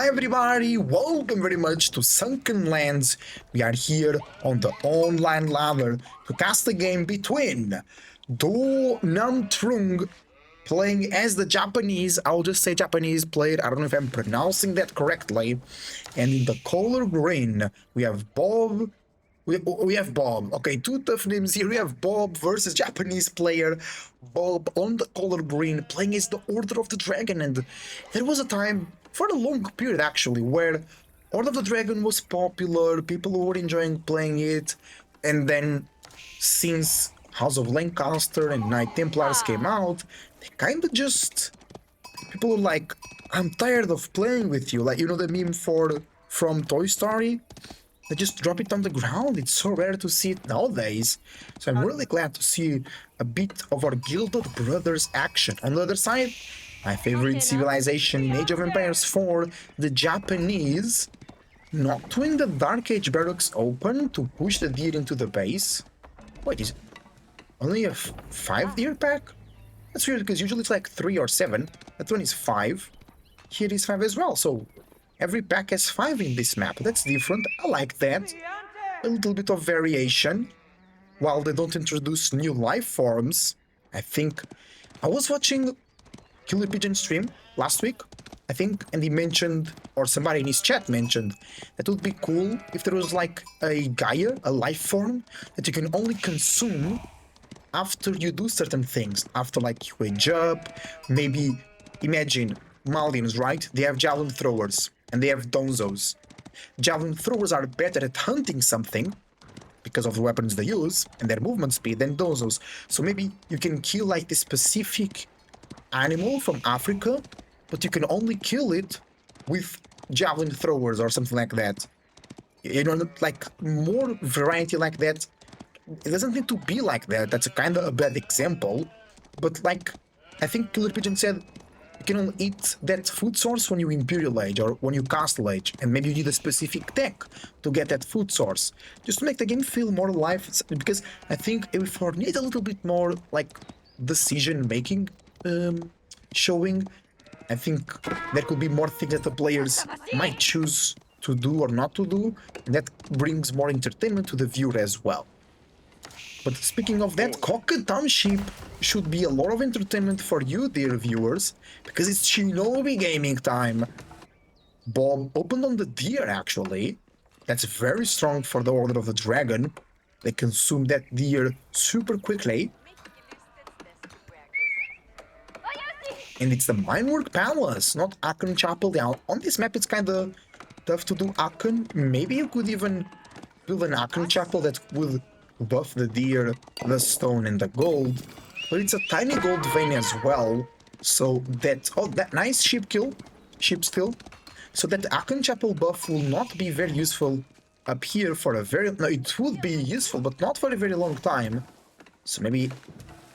Hi everybody, welcome very much to Sunken Lands. We are here on the online ladder to cast a game between Do Nam Trung playing as the Japanese, I'll just say Japanese player, I don't know if I'm pronouncing that correctly. And in the color green, we have Bob. We have Bob. Okay, two tough names here. We have Bob versus Japanese player. Bob on the color green playing as the Order of the Dragon. And there was a time, for a long period actually, where Order of the Dragon was popular. People were enjoying playing it. And then since House of Lancaster and Knight Templars came out, they kind of just... People were like, I'm tired of playing with you. Like, you know the meme from Toy Story? They just drop it on the ground. It's so rare to see it nowadays. So I'm really glad to see a bit of our Gilded Brothers action. On the other side, my favorite civilization in Age of Empires 4, the Japanese, not doing the Dark Age barracks open to push the deer into the base. Wait, is it only a 5 deer pack? That's weird because usually it's like 3 or 7. That one is 5. Here is 5 as well, so every pack has 5 in this map. That's different. I like that. A little bit of variation. While they don't introduce new life forms, I think... I was watching Killer Pigeon stream last week, I think, and he mentioned, or somebody in his chat mentioned, that it would be cool if there was like a Gaia, a life form, that you can only consume after you do certain things. After like you age up, maybe, imagine, Malians, right? They have javelin throwers. And they have donzos. Javelin throwers are better at hunting something because of the weapons they use and their movement speed than donzos. So maybe you can kill like this specific animal from Africa, but you can only kill it with javelin throwers or something like that. You know, like more variety like that. It doesn't need to be like that. That's a kind of a bad example. But like, I think Killer Pigeon said, you can only eat that food source when you Imperial Age or when you Castle Age, and maybe you need a specific tech to get that food source, just to make the game feel more alive. Because I think if we need a little bit more like decision making showing, I think there could be more things that the players might choose to do or not to do, and that brings more entertainment to the viewer as well. But speaking of that, Cocker Township should be a lot of entertainment for you, dear viewers, because it's Shinobi gaming time. Bob opened on the deer, actually. That's very strong for the Order of the Dragon. They consume that deer super quickly. And it's the Minework Palace, not Aachen Chapel. Now, on this map, it's kind of tough to do Aachen. Maybe you could even build an Aachen Chapel that would buff the deer, the stone, and the gold, but it's a tiny gold vein as well. So that that nice sheep steal. So that Aachen Chapel buff will not be very useful up here for a very... No, it would be useful, but not for a very long time. So maybe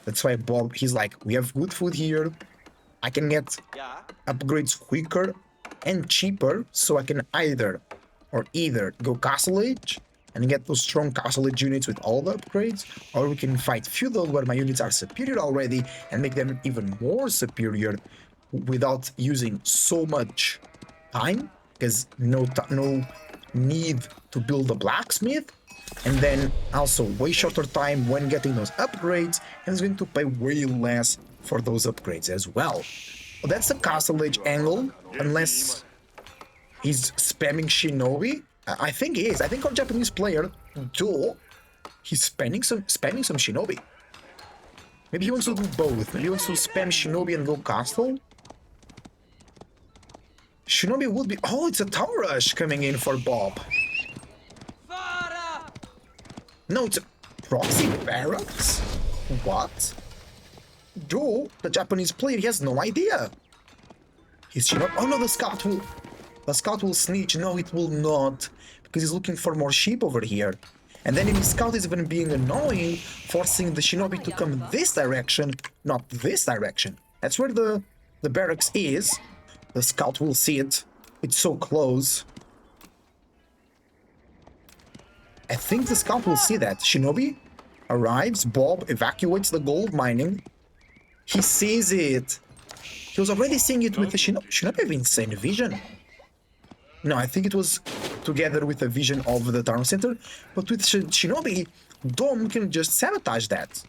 that's why Bob, he's like, we have good food here. I can get upgrades quicker and cheaper, so I can either go Castle Age and get those strong Castle Age units with all the upgrades, or we can fight Feudal where my units are superior already and make them even more superior without using so much time, because no need to build a blacksmith, and then also way shorter time when getting those upgrades, and it's going to pay way less for those upgrades as well. Well, that's the Castle Age angle, unless he's spamming Shinobi. I think he is. I think our Japanese player, Do, he's spamming some Shinobi. Maybe he wants to do both. Maybe he wants to spam Shinobi and go Castle. Shinobi would be... Oh, it's a Tower Rush coming in for Bob. No, it's a Proxy barracks? What? Do, the Japanese player, he has no idea. He's Shinobi... Oh no, the Scout will snitch. No, it will not, because he's looking for more sheep over here. And then if the Scout is even being annoying, forcing the Shinobi to come this direction, not this direction. That's where the barracks is. The Scout will see it. It's so close. I think the Scout will see that. Shinobi arrives. Bob evacuates the gold mining. He sees it. He was already seeing it with the Shinobi. Shinobi have insane vision. No, I think it was together with the vision of the town center, but with Shinobi, Dom can just sabotage that.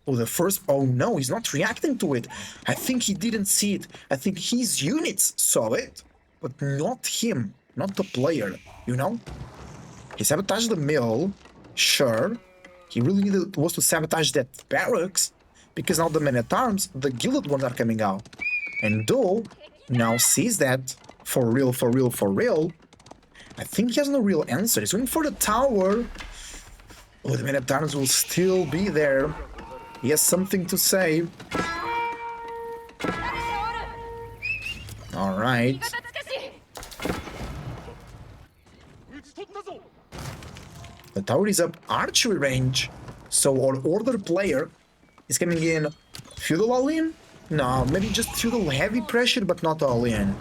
Oh, the first... Oh no, he's not reacting to it. I think he didn't see it. I think his units saw it, but not him, not the player, you know? He sabotaged the mill, sure. He really was to sabotage that barracks, because now the men at arms, the gilded ones are coming out. And Do now sees that, for real, for real, for real. I think he has no real answer. He's going for the tower. Oh, the men at arms will still be there. He has something to say. Alright. The tower is up archery range. So our order player is coming in Feudal all in? No, maybe just Feudal heavy pressure, but not all in.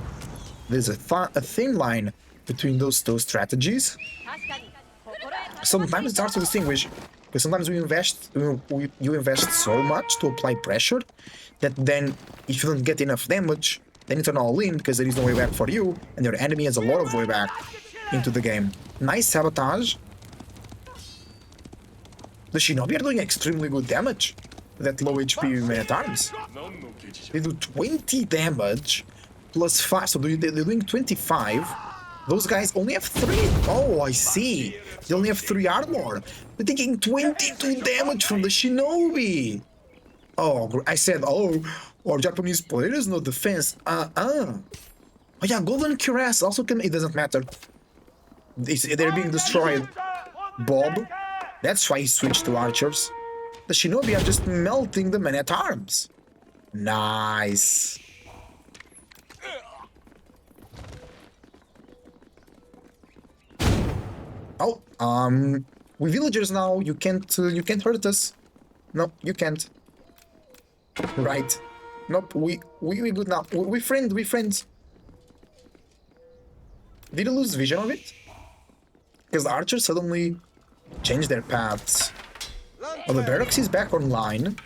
There's a thin line between those two strategies. Sometimes it's hard to distinguish, because sometimes you invest so much to apply pressure that then if you don't get enough damage, then it's an all-in because there is no way back for you, and your enemy has a lot of way back into the game. Nice sabotage. The Shinobi are doing extremely good damage with that low HP men at arms. They do 20 damage plus 5, so they're doing 25. Those guys only have 3. Oh, I see. They only have 3 armor. They're taking 22 damage from the Shinobi. Oh, I said, oh, our Japanese players no defense. Oh yeah, Golden Cuirass also can. It doesn't matter. They're being destroyed. Bob. That's why he switched to archers. The Shinobi are just melting the men at arms. Nice. Oh, we villagers now. You can't hurt us. No, you can't. Right. Nope. We good now. We friends. Did you lose vision of it? Because the archers suddenly changed their paths. Oh, the barracks is back online.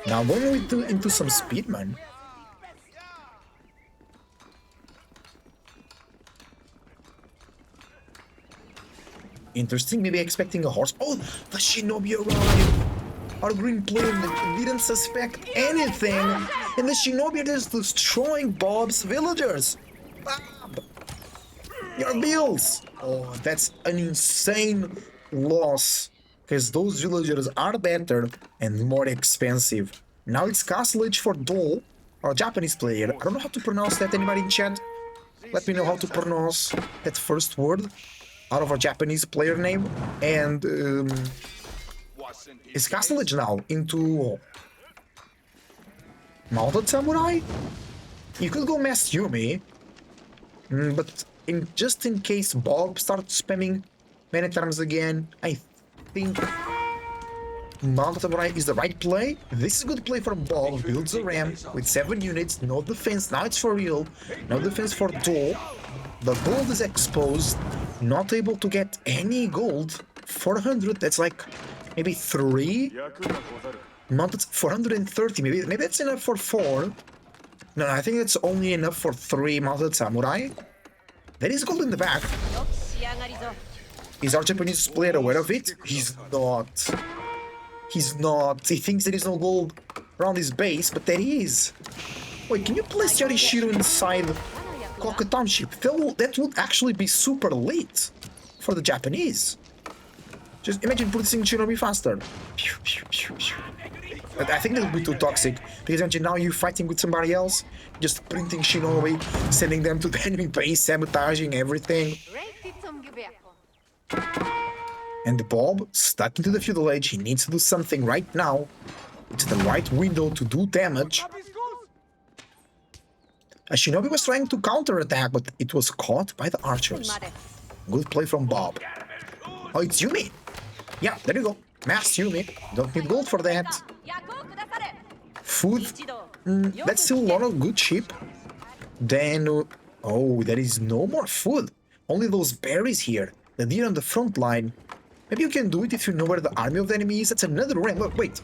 Now going into some speed, man. Interesting, maybe expecting a horse. Oh, the Shinobi arrived! Our green player didn't suspect anything, and the Shinobi are just destroying Bob's villagers. Bob! Your bills! Oh, that's an insane loss, because those villagers are better and more expensive. Now it's Castle Age for Do, our Japanese player. I don't know how to pronounce that. Anybody in chat? Let me know how to pronounce that first word out of our Japanese player name. And it's Castle Age now into Mounted Samurai. You could go Mass Yumi, but just in case Bob starts spamming many times again, I think Mounted Samurai is the right play. This is a good play from Bob. Builds a ramp with 7 units, no defense. Now it's for real. No defense for Do. The gold is exposed. Not able to get any gold. 400. That's like maybe 3. Mounted 430. Maybe that's enough for 4. No, I think it's only enough for 3 Mounted Samurai. There is gold in the back. Is our Japanese player aware of it? He's not. He's not. He thinks there is no gold around his base, but there is. Wait, can you place Yarishiro inside Koka Township? That would actually be super late for the Japanese. Just imagine producing Shinobi faster. But I think that would be too toxic, because imagine now you fighting with somebody else, just printing Shinobi, sending them to the enemy base, sabotaging everything. And Bob, stuck into the Feudal Age, he needs to do something right now. It's the right window to do damage. A Shinobi was trying to counterattack, but it was caught by the archers. Good play from Bob. Oh, it's Yumi. Yeah, there you go. Mass Yumi. Don't need gold for that. Food. That's still a lot of good sheep. Then, oh, there is no more food. Only those berries here. The deer on the front line. Maybe you can do it if you know where the army of the enemy is. That's another ram. Look, wait.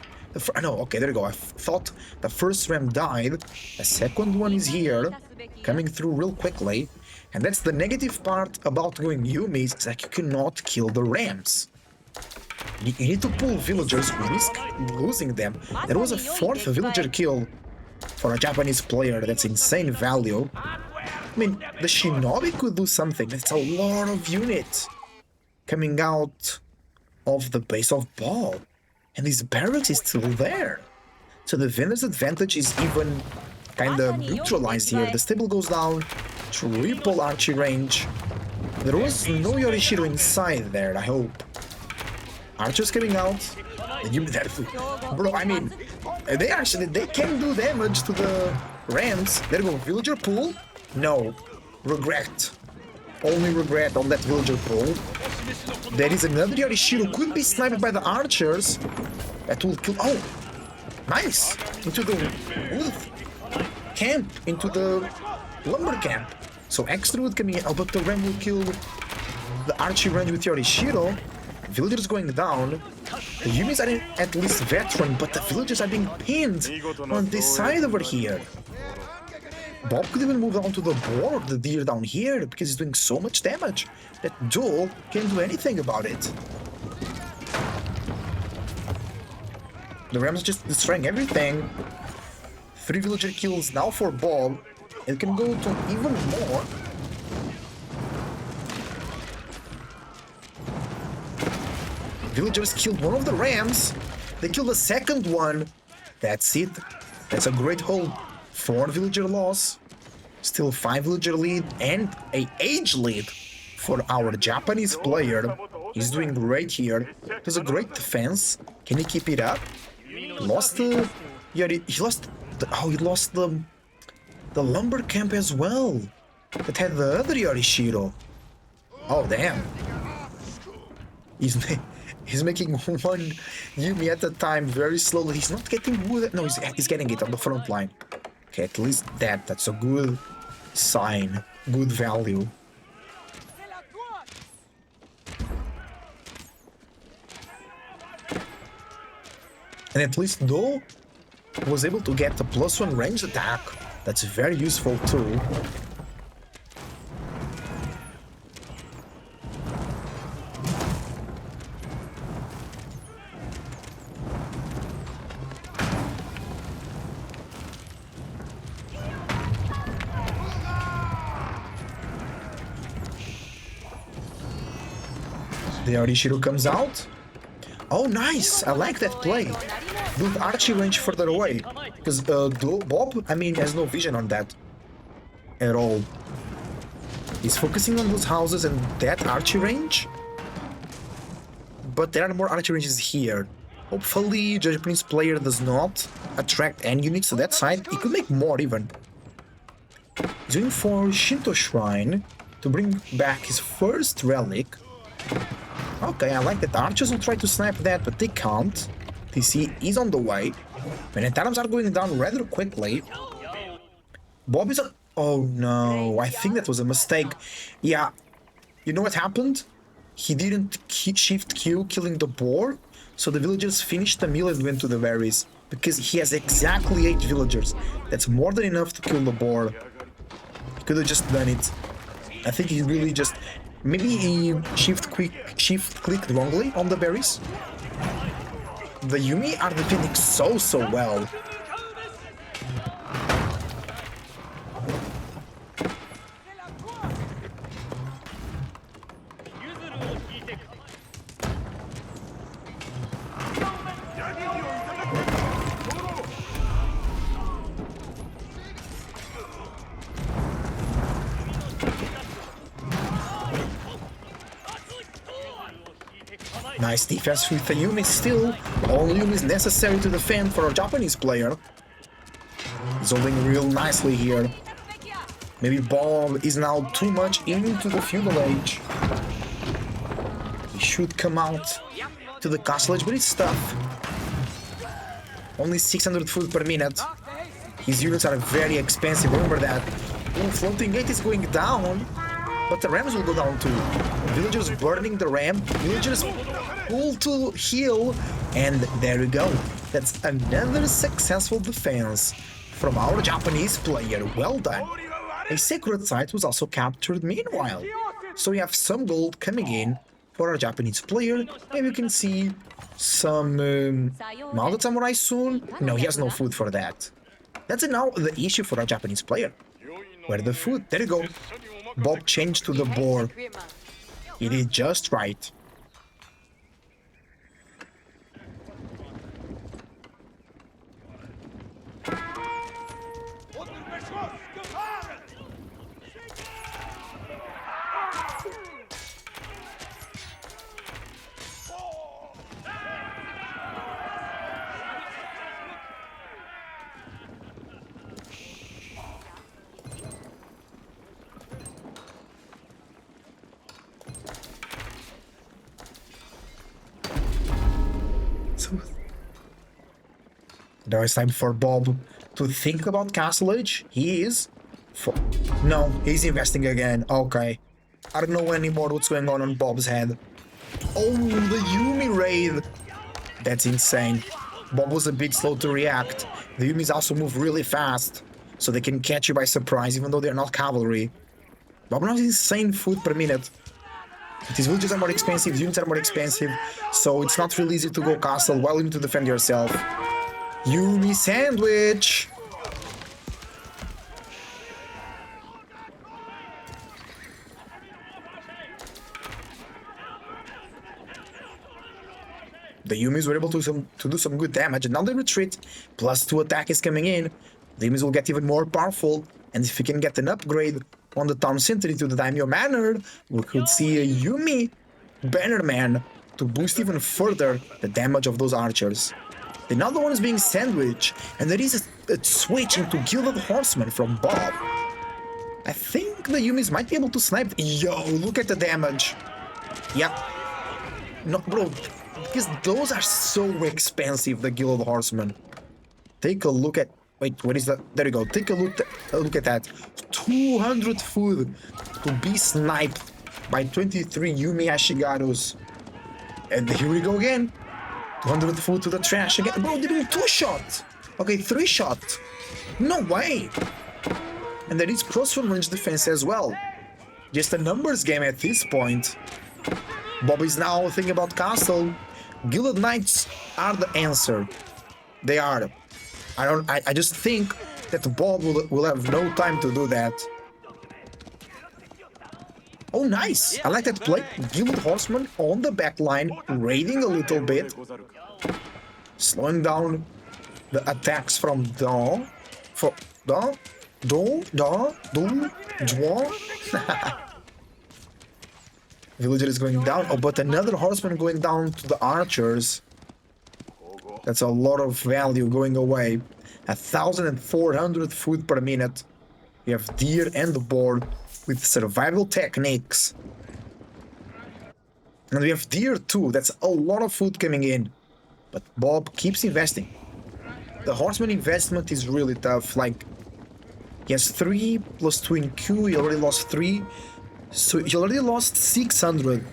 No, okay, there you go. I thought the first ram died. The second one is here, coming through real quickly. And that's the negative part about going Yumi's, is that you cannot kill the Rams. You need to pull villagers, risk losing them. There was a 4th villager kill for a Japanese player. That's insane value. I mean, the Shinobi could do something. It's a lot of units coming out of the base of Bob. And this barracks is still there. So the Vendor's advantage is even kind of neutralized here. The stable goes down, triple archery range. There was no Yorishiro inside there, I hope. Archers coming out. Bro, I mean, they can do damage to the Rams. There you go, villager pool. No, regret. Only regret on that villager pool. There is another Yorishiro, could be sniped by the archers. That will kill. Oh, nice! Into the wood camp, into the lumber camp. So extra wood coming out, but the Ram will kill the archery range with Yorishiro. Villagers going down. The Yumis are at least veteran, but the villagers are being pinned on this side over here. Bob could even move on to the boar, the deer down here, because he's doing so much damage that Joel can't do anything about it. The Rams are just destroying everything. 3 villager kills now for Bob. It can go to even more. Villagers killed one of the Rams. They killed the second one. That's it. That's a great hold. 4 villager loss. Still 5 villager lead and a age lead for our Japanese player. He's doing great here. It was a great defense. Can he keep it up? He lost the... Yeah, he lost... he lost the lumber camp as well. That had the other Yorishiro. Oh, damn. He's making one Yumi at a time very slowly. He's not getting wood. No, he's getting it on the front line. Okay, at least that's a good sign. Good value. And at least though was able to get a +1 ranged attack. That's very useful too. The Yorishiro comes out. Oh, nice! I like that play. Good archery range further away. Because Bob, I mean, has no vision on that at all. He's focusing on those houses and that archery range. But there are more archery ranges here. Hopefully, the Japanese player does not attract any units to that side. He could make more even. He's going for Shinto Shrine to bring back his first relic. Okay, I like that. The archers will try to snipe that, but they can't. TC is on the way. Planetariums are going down rather quickly. Bob is on... Oh no, I think that was a mistake. Yeah, you know what happened? He didn't shift Q, killing the boar, so the villagers finished the meal and went to the berries. Because he has exactly 8 villagers. That's more than enough to kill the boar. He could have just done it. I think he really just... Maybe he shift-clicked wrongly on the berries. The Yumi are defending so well. Nice defense with the Yumi still. All Yumi is necessary to defend for a Japanese player. He's holding real nicely here. Maybe Bob is now too much into the Feudal Age. He should come out to the Castle Age, but it's tough. Only 600 food per minute. His units are very expensive, remember that. Ooh, floating gate is going down. But the Rams will go down too. Villagers burning the Ram. Villagers pull to heal. And there we go. That's another successful defense from our Japanese player. Well done. A sacred site was also captured meanwhile. So we have some gold coming in for our Japanese player, and you can see some mounted samurai soon. No, he has no food for that. That's now the issue for our Japanese player. Where the food? There you go. Bob changed to the boar. He did just right. Now it's time for Bob to think about Castle Age. He is... No, he's investing again. Okay. I don't know anymore what's going on Bob's head. Oh, the Yumi raid! That's insane. Bob was a bit slow to react. The Yumis also move really fast, so they can catch you by surprise even though they're not cavalry. Bob now has insane food per minute. But his villages are more expensive, his units are more expensive, so it's not really easy to go castle while you need to defend yourself. Yumi sandwich! The Yumis were able to do some good damage, and now they retreat. +2 attack is coming in. The Yumis will get even more powerful, and if we can get an upgrade on the Town Center to the Daimyo Manor, we could see a Yumi Bannerman to boost even further the damage of those archers. Another one is being sandwiched, and there is a switch into Gilded Horseman from Bob. I think the Yumis might be able to snipe. Yo, look at the damage. Yep. No, bro, because those are so expensive, the Gilded Horseman. Take a look at... Wait, what is that? There you go. Take a look at that. 200 food to be sniped by 23 Yumi Ashigarus. And here we go again. 200 food to the trash again. Bro, they're doing 2-shot. Okay, 3-shot. No way. And there is cross-from range defense as well. Just a numbers game at this point. Bob is now thinking about castle. Gilded Knights are the answer. They are. I just think that Bob will have no time to do that. Oh, nice! I like that play. Gilded Horseman on the back line, raiding a little bit. Slowing down the attacks from Dawn. Villager is going down. Oh, but another horseman going down to the archers. That's a lot of value going away. 1,400 food per minute. We have deer and the boar with survival techniques. And we have deer too. That's a lot of food coming in. But Bob keeps investing. The horseman investment is really tough. Like, he has 3 plus 2 in Q. He already lost 3. So he already lost 600.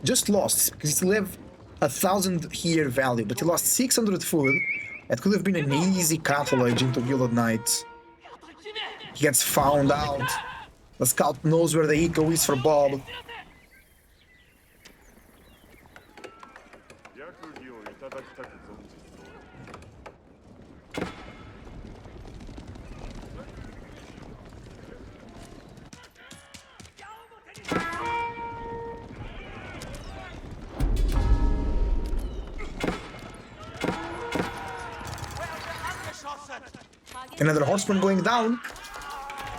Just lost, because he still have 1,000 here value. But he lost 600 food. That could have been an easy cattle age into Gilded Knights. He gets found out. The scout knows where the eco is for Bob. Another horseman going down.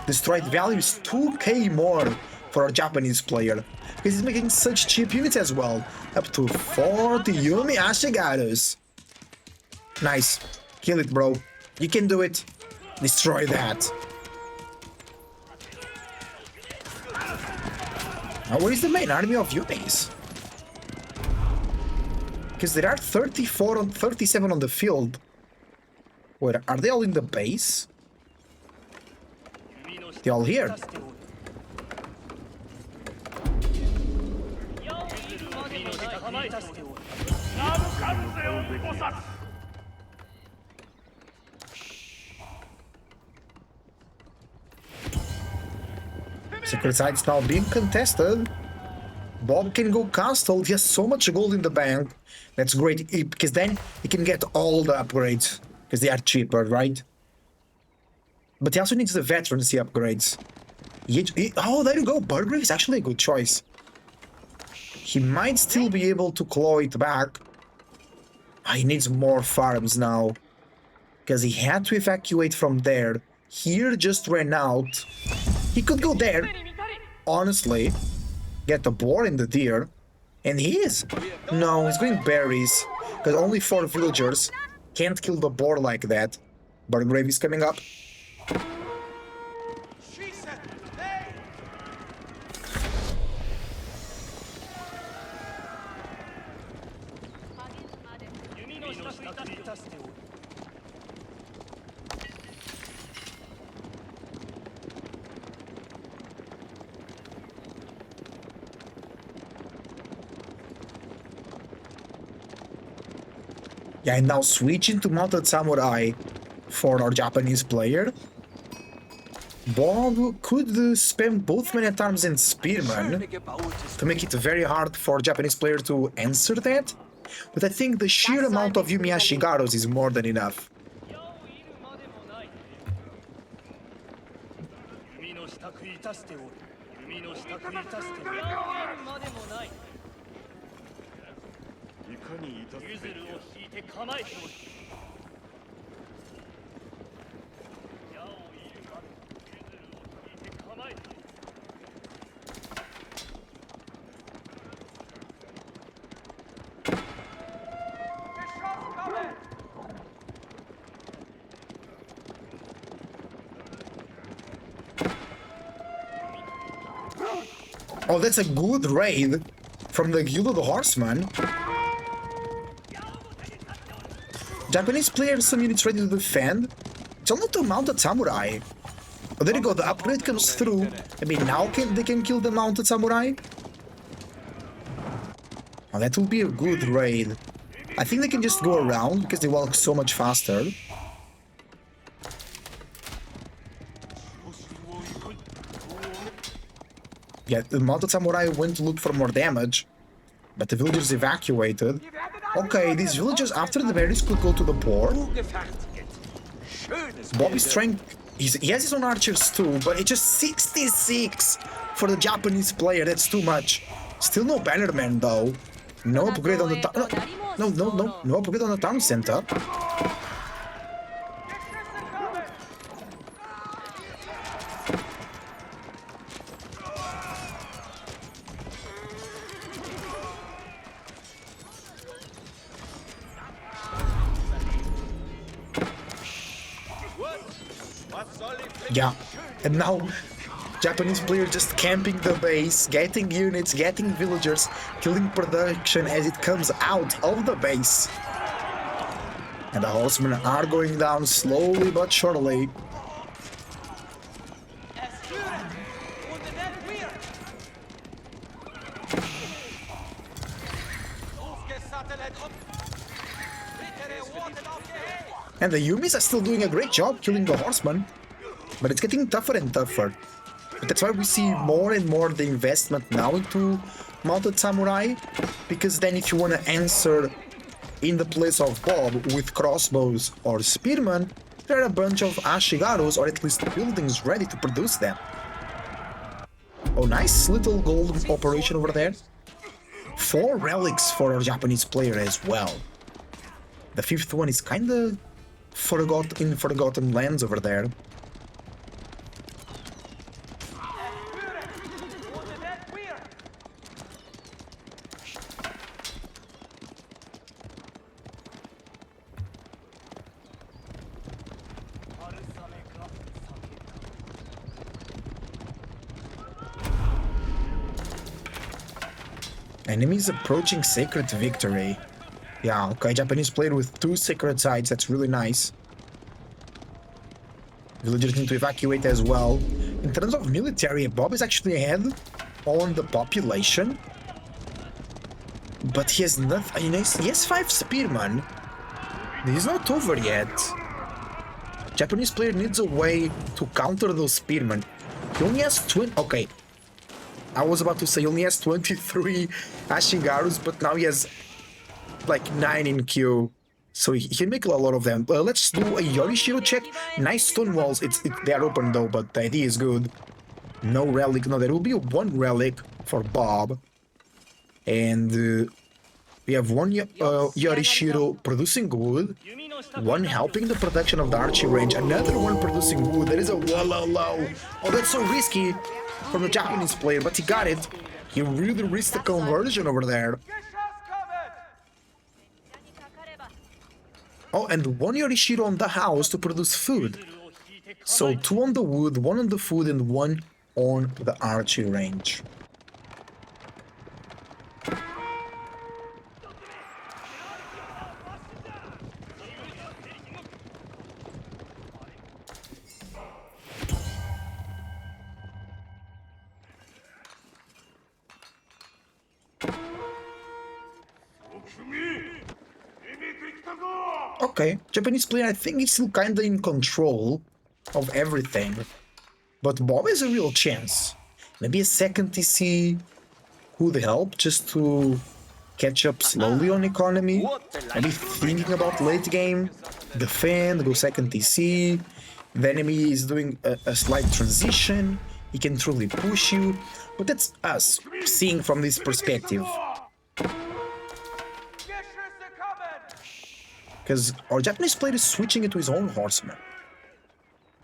Destroyed value is 2k more for our Japanese player. Because he's making such cheap units as well. Up to 40 Yumi Ashigarus. Nice. Kill it, bro. You can do it. Destroy that. Now, where is the main army of Yumis? Because there are 34 and 37 on the field. Wait, are they all in the base? They're all here. Secret sites now being contested. Bob can go castle. He has so much gold in the bank. That's great, because then he can get all the upgrades, because they are cheaper, right? But he also needs the veterancy upgrades. Oh, there you go. Burger is actually a good choice. He might still be able to claw it back. He needs more farms now, because he had to evacuate from there. Here just ran out. He could go there, honestly, get the boar and the deer, and he is. No, he's going berries, because only 4 villagers can't kill the boar like that. Burgrave is coming up. Yeah, and now switching to Mounted Samurai for our Japanese player. Bob could spam both Men-at-Arms and Spearman to make it very hard for Japanese player to answer that. But I think the sheer amount of Yumi Ashigaros is more than enough. Oh, that's a good raid from the Guild of the Horseman. Japanese players, some units ready to defend. It's only to Mounted Samurai. Oh, there you go, the upgrade comes through. I mean, now they can kill the Mounted Samurai. Oh, that will be a good raid. I think they can just go around because they walk so much faster. Yeah, the Mounted Samurai went to look for more damage, but the villagers evacuated. Okay, these villagers after the berries could go to the port. Bobby's trying... He has his own archers too, but it's just 66 for the Japanese player. That's too much. Still no bannerman though. No upgrade on the town. No upgrade on the town center. Yeah, and now Japanese player just camping the base, getting units, getting villagers, killing production as it comes out of the base. And the horsemen are going down slowly but surely. And the Yumis are still doing a great job killing the horsemen. But it's getting tougher and tougher. But that's why we see more and more the investment now into Mounted Samurai. Because then if you want to answer in the place of Bob with crossbows or spearmen, there are a bunch of Ashigaros or at least buildings ready to produce them. Oh, nice little gold operation over there. 4 relics for our Japanese player as well. The 5th one is kinda forgotten lands over there. Enemies approaching Sacred Victory. Yeah, okay, Japanese player with 2 sacred sites, that's really nice. Villagers need to evacuate as well. In terms of military, Bob is actually ahead on the population. But he has nothing, he has 5 spearmen. This is not over yet. Japanese player needs a way to counter those spearmen. He only has 20, okay, I was about to say he only has 23 Ashingarus, but now he has like 9 in queue. So he can make a lot of them. Let's do a Yorishiro check. Nice stone walls. They are open though, but the idea is good. No relic. No, there will be one relic for Bob. And we have one Yorishiro producing wood. One helping the production of the archery range. Another one producing wood. That is a low. Oh, that's so risky from the Japanese player, but he got it. He really risked the conversion over there. Oh, and one Yorishiro on the house to produce food. So 2 on the wood, 1 on the food, and 1 on the archery range. Okay, Japanese player, I think he's still kinda in control of everything. But Bob has a real chance. Maybe a second TC could help just to catch up slowly on economy. Maybe thinking about late game, defend, go second TC. The enemy is doing a slight transition. He can truly push you. But that's us seeing from this perspective. Because our Japanese player is switching it to his own horsemen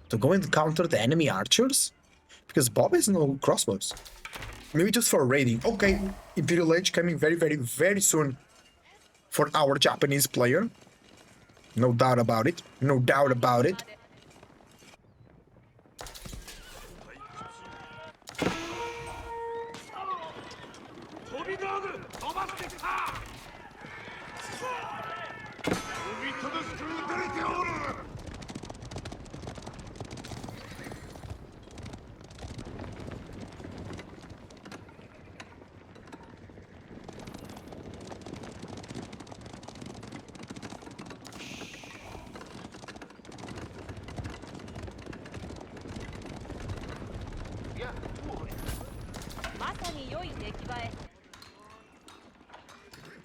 to go and counter the enemy archers, because Bob has no crossbows. Maybe just for raiding. Okay, Imperial Age coming very soon for our Japanese player. No doubt about it. No doubt about it.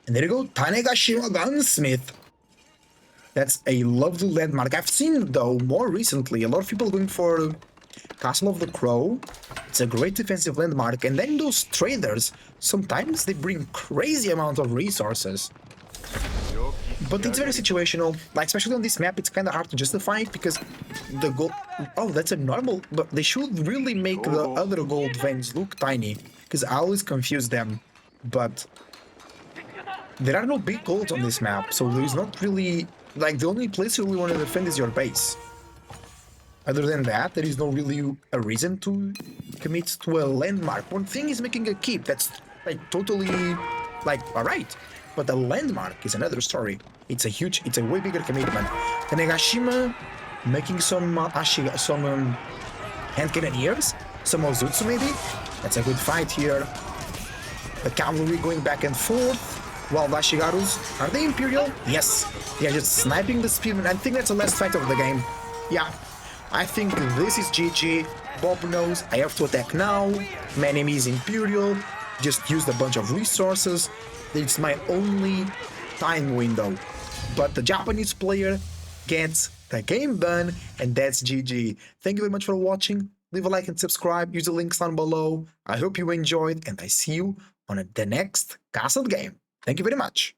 And there you go, Tanegashima Gunsmith. That's a lovely landmark. I've seen, though, more recently, a lot of people going for Castle of the Crow. It's a great defensive landmark. And then those traders, sometimes they bring crazy amount of resources. But it's very situational. Like, especially on this map, it's kind of hard to justify it because the gold... Oh, that's a normal... But they should really make the other gold veins look tiny, because I always confuse them. But there are no big golds on this map, so there's not really... Like, the only place you really want to defend is your base. Other than that, there is no really a reason to commit to a landmark. One thing is making a keep, that's, like, totally, like, alright. But the landmark is another story. It's a way bigger commitment. The Negashima making some hand cannoneers, some Ozutsu maybe. That's a good fight here. The cavalry going back and forth. While the Ashigarus, are they Imperial? Yes. They are just sniping the spearmen. I think that's the last fight of the game. Yeah. I think this is GG. Bob knows I have to attack now. My enemy is Imperial. Just used a bunch of resources. It's my only time window. But the Japanese player gets the game done, and that's GG. Thank you very much for watching. Leave a like and subscribe. Use the links down below. I hope you enjoyed, and I see you on the next castle game. Thank you very much.